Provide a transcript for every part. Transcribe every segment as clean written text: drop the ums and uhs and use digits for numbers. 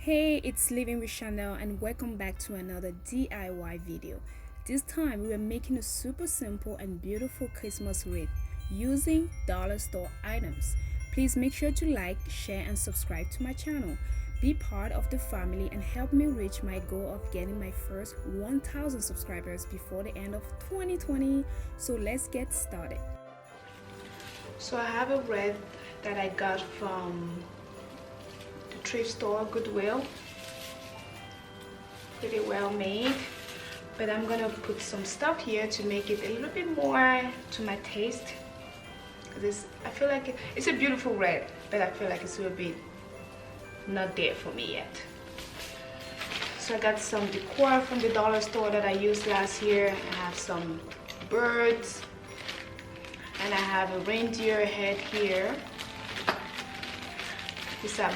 Hey, it's Living with Chanel and welcome back to another DIY video. This time we are making a super simple and beautiful Christmas wreath using dollar store items. Please make sure to like, share and subscribe to my channel. Be part of the family and help me reach my goal of getting my first 1000 subscribers before the end of 2020. So let's get started. So I have a wreath that I got from thrift store, Goodwill. Pretty well made, but I'm gonna put some stuff here to make it a little bit more to my taste. I feel like it's a beautiful red, but I feel like it's a little bit not there for me yet. So I got some decor from the dollar store that I used last year. I have some birds, and I have a reindeer head here. These are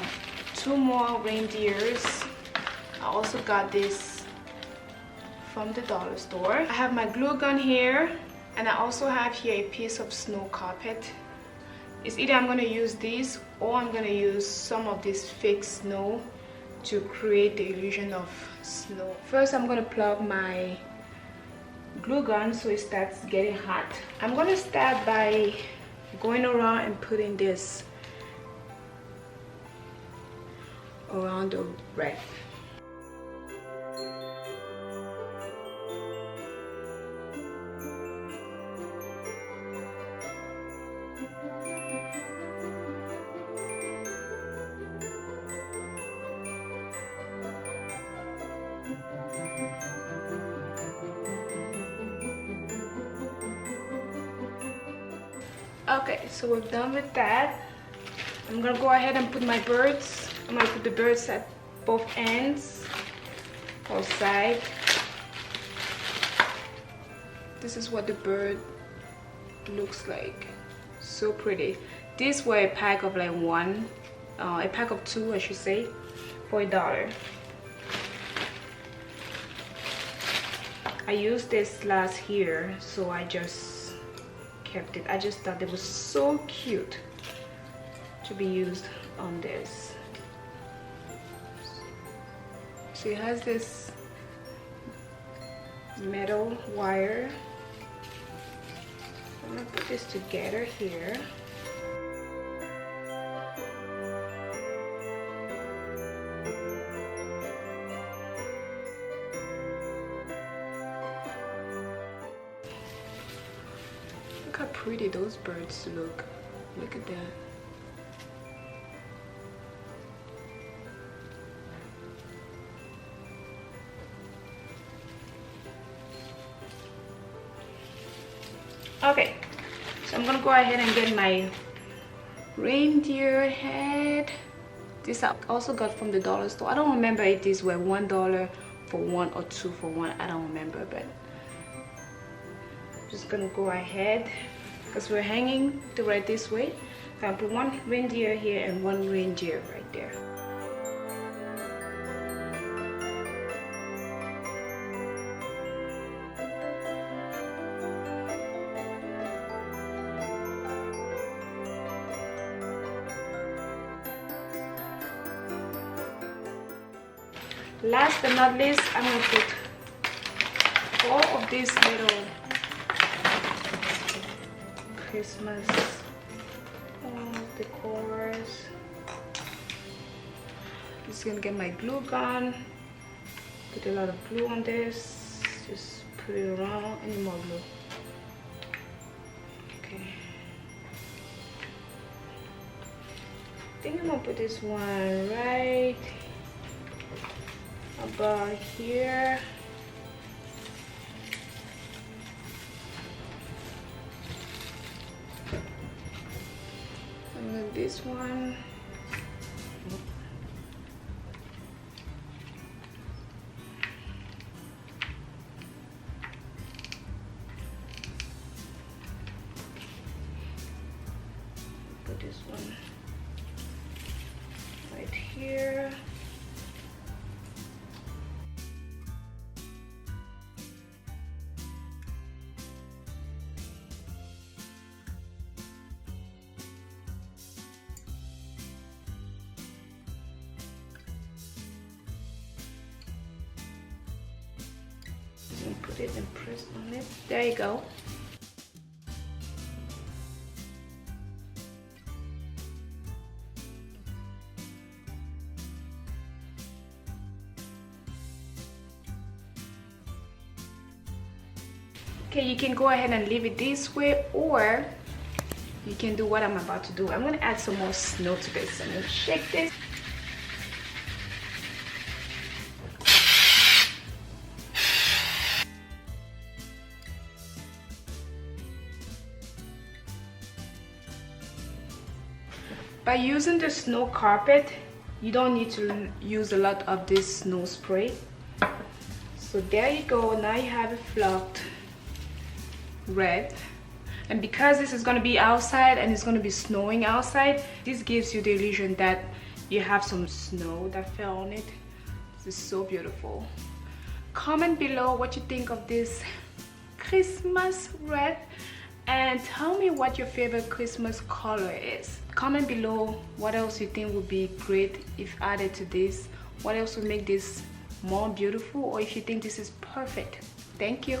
two more reindeers. I also got this from the dollar store. I have my glue gun here, and I also have here a piece of snow carpet. It's either I'm going to use this or I'm going to use some of this fake snow to create the illusion of snow. First I'm going to plug my glue gun so it starts getting hot. I'm going to start by going around and putting this around the wreath. Okay, so we're done with that. I'm gonna go ahead and put my birds. I'm gonna put the birds at both ends, both sides. This is what the bird looks like. So pretty. These were a pack of like a pack of two, I should say, for $1. I used this last year, so I just kept it. I just thought it was so cute to be used on this. So it has this metal wire. I'm gonna put this together here. Look how pretty those birds look. Look at that. Okay, so I'm gonna go ahead and get my reindeer head. This I also got from the dollar store. I don't remember if these were $1 for one or 2 for 1. I don't remember, but I'm just gonna go ahead because we're hanging the wreath this way. So I'll put one reindeer here and one reindeer right there. Last but not least, I'm going to put all of these little Christmas decors. Just going to get my glue gun, put a lot of glue on this, just put it around. Any more glue? Okay. I think I'm going to put this one right about here. And then this one. Put this one right here. and put it and press on it. There you go. Okay, you can go ahead and leave it this way, or you can do what I'm about to do. I'm gonna add some more snow to this. I'm gonna shake this. By using the snow carpet, you don't need to use a lot of this snow spray. So there you go. Now you have a flocked red, and because this is going to be outside and it's going to be snowing outside, this gives you the illusion that you have some snow that fell on it. This is so beautiful. Comment below what you think of this Christmas red, and tell me what your favorite Christmas color is. Comment below what else you think would be great if added to this, what else would make this more beautiful, or if you think this is perfect. Thank you.